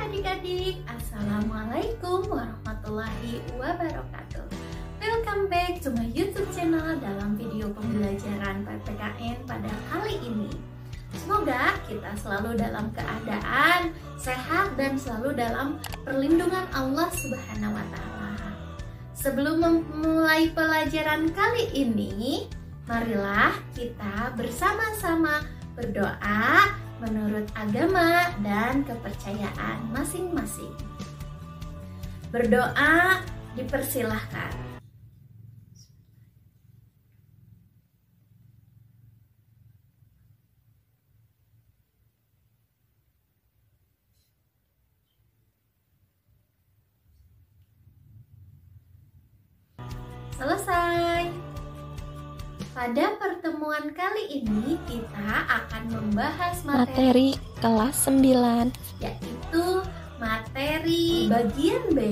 adik-adik, Assalamualaikum warahmatullahi wabarakatuh. Welcome back to my YouTube channel dalam video pembelajaran PPKN pada kali ini. Semoga kita selalu dalam keadaan sehat dan selalu dalam perlindungan Allah Subhanahu wa Ta'ala. Sebelum memulai pelajaran kali ini, marilah kita bersama-sama berdoa menurut agama dan kepercayaan masing-masing. Berdoa dipersilahkan. Selesai. Pada pertemuan kali ini kita akan membahas materi kelas 9, yaitu materi bagian B,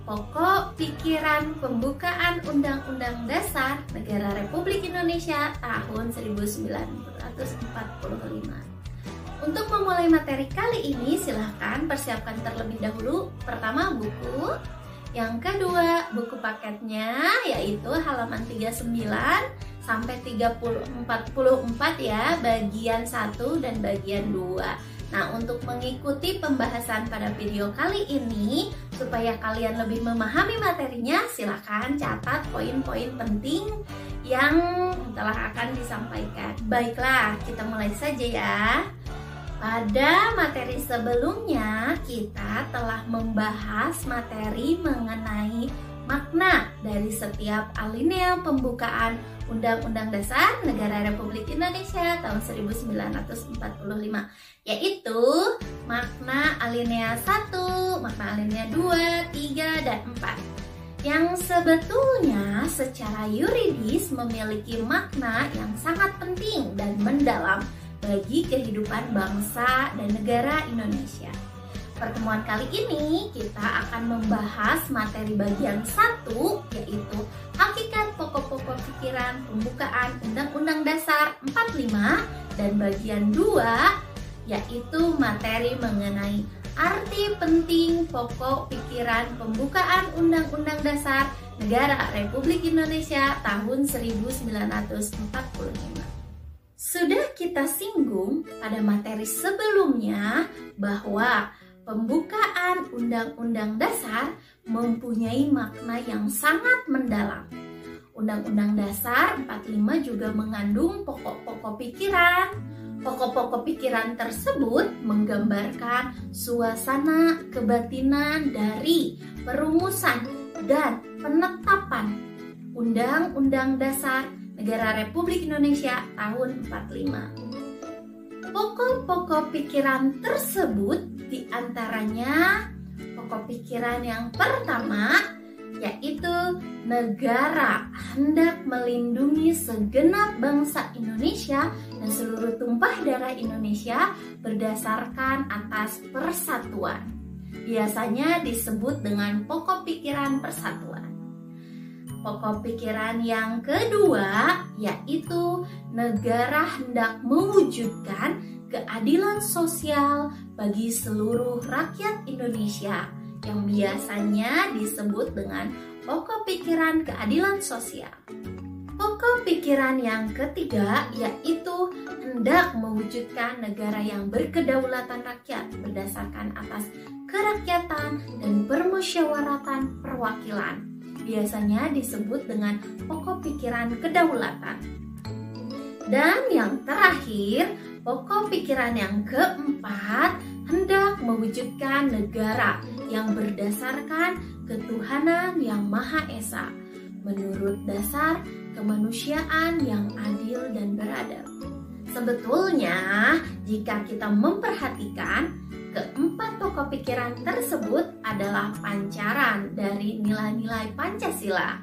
pokok pikiran pembukaan Undang-Undang Dasar Negara Republik Indonesia tahun 1945. Untuk memulai materi kali ini silahkan persiapkan terlebih dahulu pertama buku. Yang kedua, buku paketnya yaitu halaman 39 sampai 44 ya, bagian 1 dan bagian 2. Nah, untuk mengikuti pembahasan pada video kali ini, supaya kalian lebih memahami materinya, silakan catat poin-poin penting yang telah akan disampaikan. Baiklah, kita mulai saja ya. Pada materi sebelumnya, kita telah membahas materi mengenai makna dari setiap alinea pembukaan Undang-Undang Dasar Negara Republik Indonesia tahun 1945, yaitu makna alinea 1, makna alinea 2, 3, dan 4. Yang sebetulnya secara yuridis memiliki makna yang sangat penting dan mendalam bagi kehidupan bangsa dan negara Indonesia. Pertemuan kali ini kita akan membahas materi bagian 1, yaitu hakikat pokok-pokok pikiran pembukaan Undang-Undang Dasar 45, dan bagian 2 yaitu materi mengenai arti penting pokok pikiran pembukaan Undang-Undang Dasar Negara Republik Indonesia tahun 1945. Sudah kita singgung pada materi sebelumnya bahwa pembukaan Undang-Undang Dasar mempunyai makna yang sangat mendalam. Undang-Undang Dasar 45 juga mengandung pokok-pokok pikiran. Pokok-pokok pikiran tersebut menggambarkan suasana kebatinan dari perumusan dan penetapan Undang-Undang Dasar Negara Republik Indonesia tahun 45. Pokok-pokok pikiran tersebut diantaranya pokok pikiran yang pertama yaitu negara hendak melindungi segenap bangsa Indonesia dan seluruh tumpah darah Indonesia berdasarkan atas persatuan. Biasanya disebut dengan pokok pikiran persatuan. Pokok pikiran yang kedua yaitu negara hendak mewujudkan keadilan sosial bagi seluruh rakyat Indonesia yang biasanya disebut dengan pokok pikiran keadilan sosial. Pokok pikiran yang ketiga yaitu hendak mewujudkan negara yang berkedaulatan rakyat berdasarkan atas kerakyatan dan permusyawaratan perwakilan. Biasanya disebut dengan pokok pikiran kedaulatan. Dan yang terakhir, pokok pikiran yang keempat hendak mewujudkan negara yang berdasarkan ketuhanan yang Maha Esa menurut dasar kemanusiaan yang adil dan beradab. Sebetulnya, jika kita memperhatikan, keempat pokok pikiran tersebut adalah pancaran dari nilai-nilai Pancasila.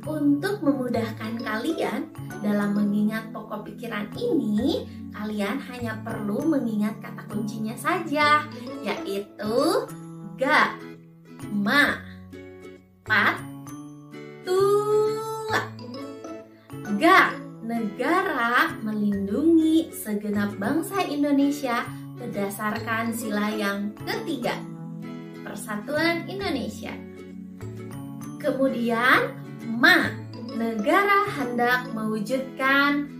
Untuk memudahkan kalian dalam mengingat pokok pikiran ini, kalian hanya perlu mengingat kata kuncinya saja, yaitu ga, ma, pat, tula. Ga, negara melindungi segenap bangsa Indonesia berdasarkan sila yang ketiga, Persatuan Indonesia. Kemudian ma, negara hendak mewujudkan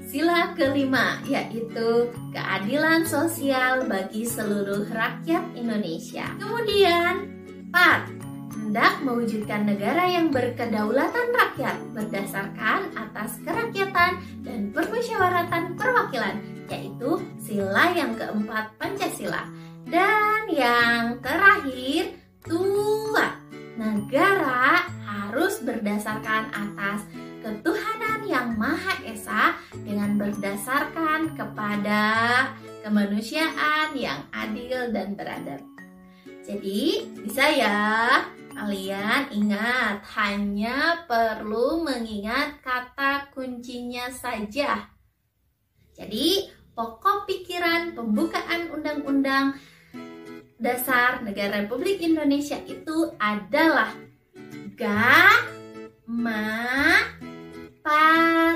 sila kelima, yaitu keadilan sosial bagi seluruh rakyat Indonesia. Kemudian 4, hendak mewujudkan negara yang berkedaulatan rakyat berdasarkan atas kerakyatan dan permusyawaratan perwakilan, yaitu sila yang keempat Pancasila. Dan yang terakhir 2, negara harus berdasarkan atas ketuhanan yang Maha Esa dengan berdasarkan kepada kemanusiaan yang adil dan beradab. Jadi bisa ya kalian ingat, hanya perlu mengingat kata kuncinya saja. Jadi pokok pikiran pembukaan Undang-Undang Dasar Negara Republik Indonesia itu adalah Patua.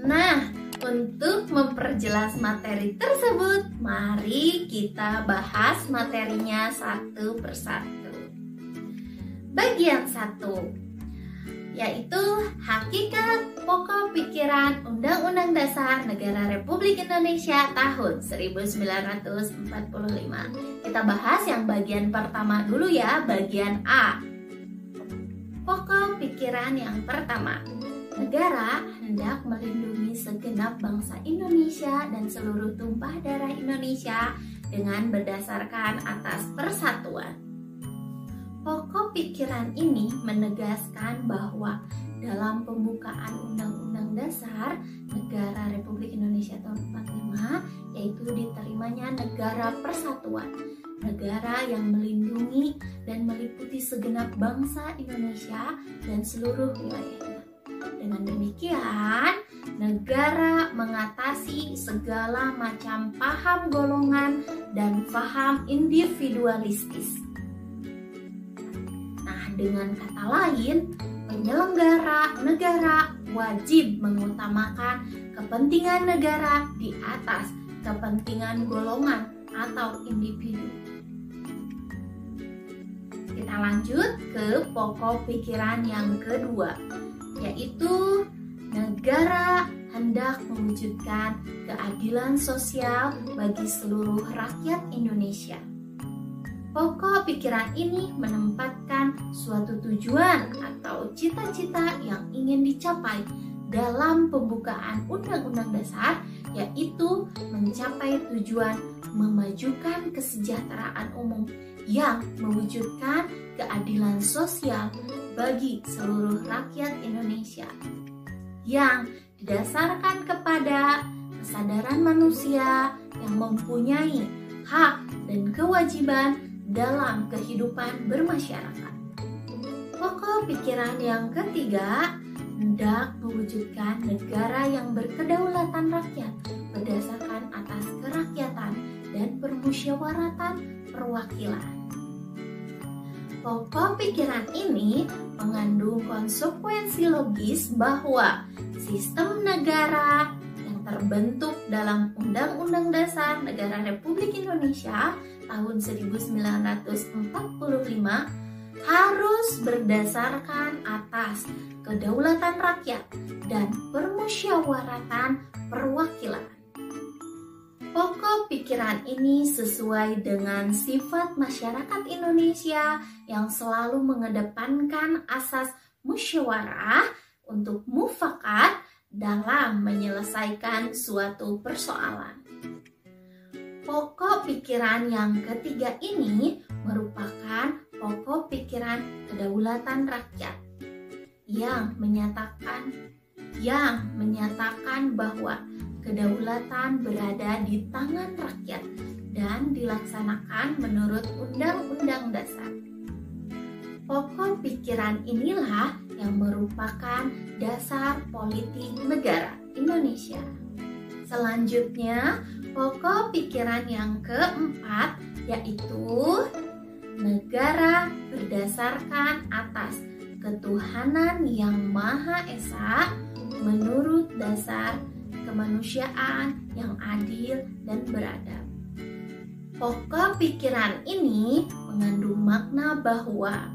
Nah, untuk memperjelas materi tersebut, mari kita bahas materinya satu persatu. Bagian 1, yaitu hakikat pokok pikiran Undang-Undang Dasar Negara Republik Indonesia tahun 1945. Kita bahas yang bagian pertama dulu ya, bagian A. Pokok pikiran yang pertama, negara hendak melindungi segenap bangsa Indonesia dan seluruh tumpah darah Indonesia dengan berdasarkan atas persatuan. Pokok pikiran ini menegaskan bahwa dalam pembukaan Undang-Undang Dasar Negara Republik Indonesia tahun 45, yaitu diterimanya negara persatuan, negara yang melindungi dan meliputi segenap bangsa Indonesia dan seluruh wilayahnya. Dengan demikian, negara mengatasi segala macam paham golongan dan paham individualistis. Nah, dengan kata lain, penyelenggara negara wajib mengutamakan kepentingan negara di atas kepentingan golongan atau individu. Kita lanjut ke pokok pikiran yang kedua, yaitu negara hendak mewujudkan keadilan sosial bagi seluruh rakyat Indonesia. Pokok pikiran ini menempatkan suatu tujuan atau cita-cita yang ingin dicapai dalam pembukaan Undang-Undang Dasar, yaitu mencapai tujuan memajukan kesejahteraan umum yang mewujudkan keadilan sosial bagi seluruh rakyat Indonesia, yang didasarkan kepada kesadaran manusia yang mempunyai hak dan kewajiban dalam kehidupan bermasyarakat. Pokok pikiran yang ketiga, hendak mewujudkan negara yang berkedaulatan rakyat berdasarkan atas kerakyatan dan permusyawaratan perwakilan. Pokok pikiran ini mengandung konsekuensi logis bahwa sistem negara yang terbentuk dalam Undang-Undang Dasar Negara Republik Indonesia tahun 1945 harus berdasarkan atas kedaulatan rakyat dan permusyawaratan perwakilan. Pokok pikiran ini sesuai dengan sifat masyarakat Indonesia yang selalu mengedepankan asas musyawarah untuk mufakat dalam menyelesaikan suatu persoalan. Pokok pikiran yang ketiga ini merupakan pokok pikiran kedaulatan rakyat yang menyatakan bahwa kedaulatan berada di tangan rakyat dan dilaksanakan menurut Undang-Undang Dasar. Pokok pikiran inilah yang merupakan dasar politik negara Indonesia. Selanjutnya, pokok pikiran yang keempat yaitu negara berdasarkan atas ketuhanan yang Maha Esa menurut dasar kemanusiaan yang adil dan beradab. Pokok pikiran ini mengandung makna bahwa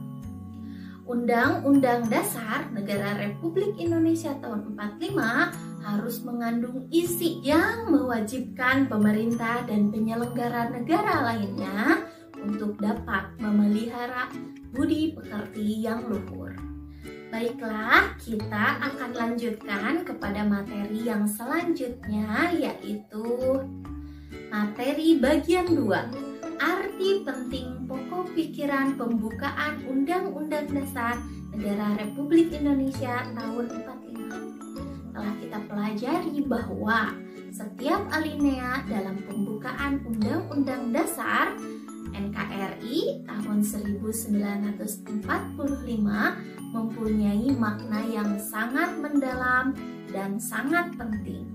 Undang-Undang Dasar Negara Republik Indonesia tahun 45 harus mengandung isi yang mewajibkan pemerintah dan penyelenggara negara lainnya untuk dapat memelihara budi pekerti yang luhur. Baiklah, kita akan lanjutkan kepada materi yang selanjutnya, yaitu materi bagian 2. Arti penting pokok pikiran pembukaan Undang-Undang Dasar Negara Republik Indonesia tahun 45. Telah kita pelajari bahwa setiap alinea dalam pembukaan Undang-Undang Dasar NKRI tahun 1945 mempunyai makna yang sangat mendalam dan sangat penting.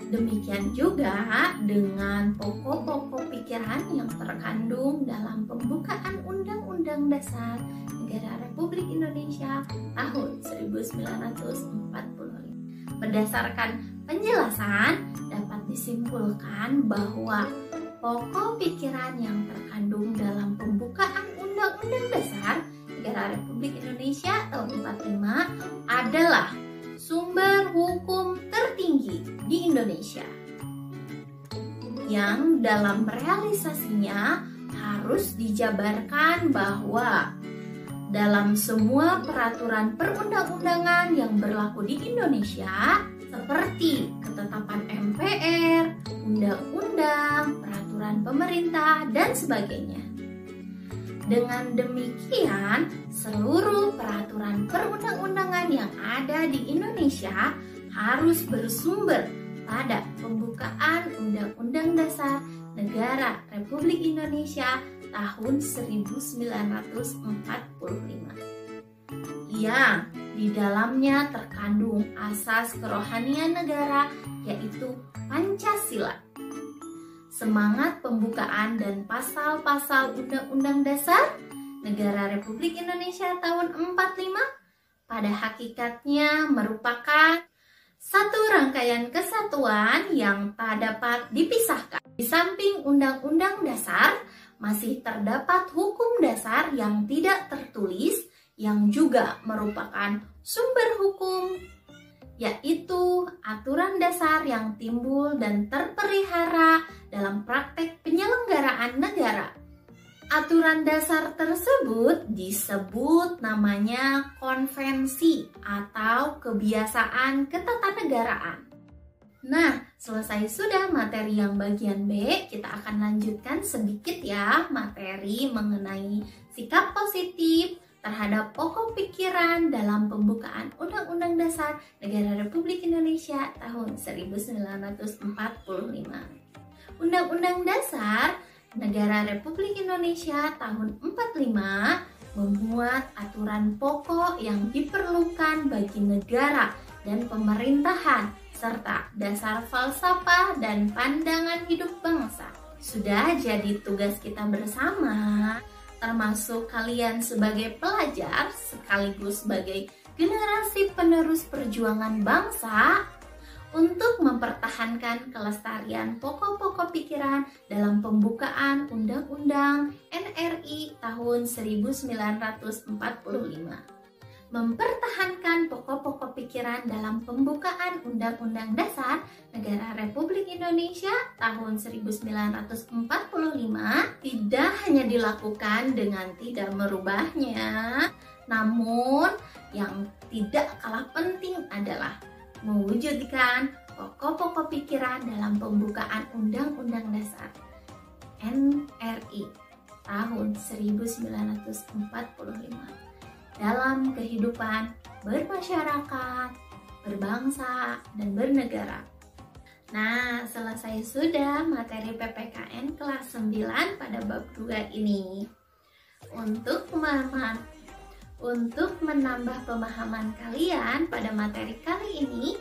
Demikian juga dengan pokok-pokok pikiran yang terkandung dalam pembukaan Undang-Undang Dasar Negara Republik Indonesia tahun 1945. Berdasarkan penjelasan, dapat disimpulkan bahwa pokok pikiran yang terkandung dalam pembukaan Undang-Undang Dasar Negara Republik Indonesia tahun 45 adalah sumber hukum tertinggi di Indonesia, yang dalam realisasinya harus dijabarkan bahwa dalam semua peraturan perundang-undangan yang berlaku di Indonesia, seperti ketetapan MPR, undang-undang, peraturan pemerintah, dan sebagainya. Dengan demikian, seluruh peraturan perundang-undangan yang ada di Indonesia harus bersumber pada pembukaan Undang-Undang Dasar Negara Republik Indonesia tahun 1945 yang di dalamnya terkandung asas kerohanian negara, yaitu Pancasila. Semangat pembukaan dan pasal-pasal Undang-Undang Dasar Negara Republik Indonesia tahun 45 pada hakikatnya merupakan satu rangkaian kesatuan yang tak dapat dipisahkan. Di samping Undang-Undang Dasar, masih terdapat hukum dasar yang tidak tertulis yang juga merupakan sumber hukum, yaitu aturan dasar yang timbul dan terpelihara dalam praktek penyelenggaraan negara. Aturan dasar tersebut disebut namanya konvensi atau kebiasaan ketatanegaraan. Nah, selesai sudah materi yang bagian B, kita akan lanjutkan sedikit ya materi mengenai sikap positif terhadap pokok pikiran dalam pembukaan Undang-Undang Dasar Negara Republik Indonesia tahun 1945. Undang-Undang Dasar Negara Republik Indonesia tahun 45 memuat aturan pokok yang diperlukan bagi negara dan pemerintahan serta dasar falsafah dan pandangan hidup bangsa. Sudah jadi tugas kita bersama, termasuk kalian sebagai pelajar sekaligus sebagai generasi penerus perjuangan bangsa, untuk mempertahankan kelestarian pokok-pokok pikiran dalam pembukaan Undang-Undang NRI tahun 1945. Mempertahankan pokok-pokok pikiran dalam pembukaan Undang-Undang Dasar Negara Republik Indonesia tahun 1945 tidak hanya dilakukan dengan tidak merubahnya, namun yang tidak kalah penting adalah mewujudkan pokok-pokok pikiran dalam pembukaan Undang-Undang Dasar NRI tahun 1945 dalam kehidupan bermasyarakat, berbangsa, dan bernegara. Nah, selesai sudah materi PPKN kelas 9 pada bab 2 ini. Untuk menambah pemahaman kalian pada materi kali ini,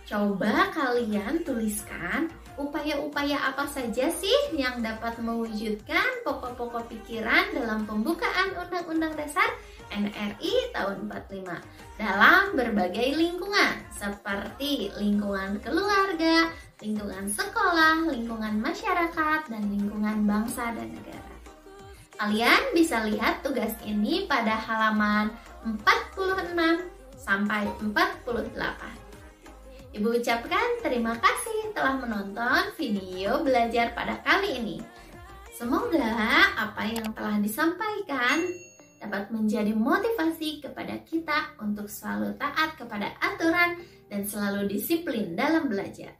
coba kalian tuliskan upaya-upaya apa saja sih yang dapat mewujudkan pokok-pokok pikiran dalam pembukaan Undang-Undang Dasar NRI tahun 45 dalam berbagai lingkungan seperti lingkungan keluarga, lingkungan sekolah, lingkungan masyarakat, dan lingkungan bangsa dan negara. Kalian bisa lihat tugas ini pada halaman 46 sampai 48. Ibu ucapkan terima kasih telah menonton video belajar pada kali ini. Semoga apa yang telah disampaikan dapat menjadi motivasi kepada kita untuk selalu taat kepada aturan dan selalu disiplin dalam belajar.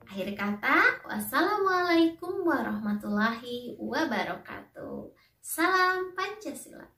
Akhir kata, wassalamualaikum warahmatullahi wabarakatuh. Salam Pancasila.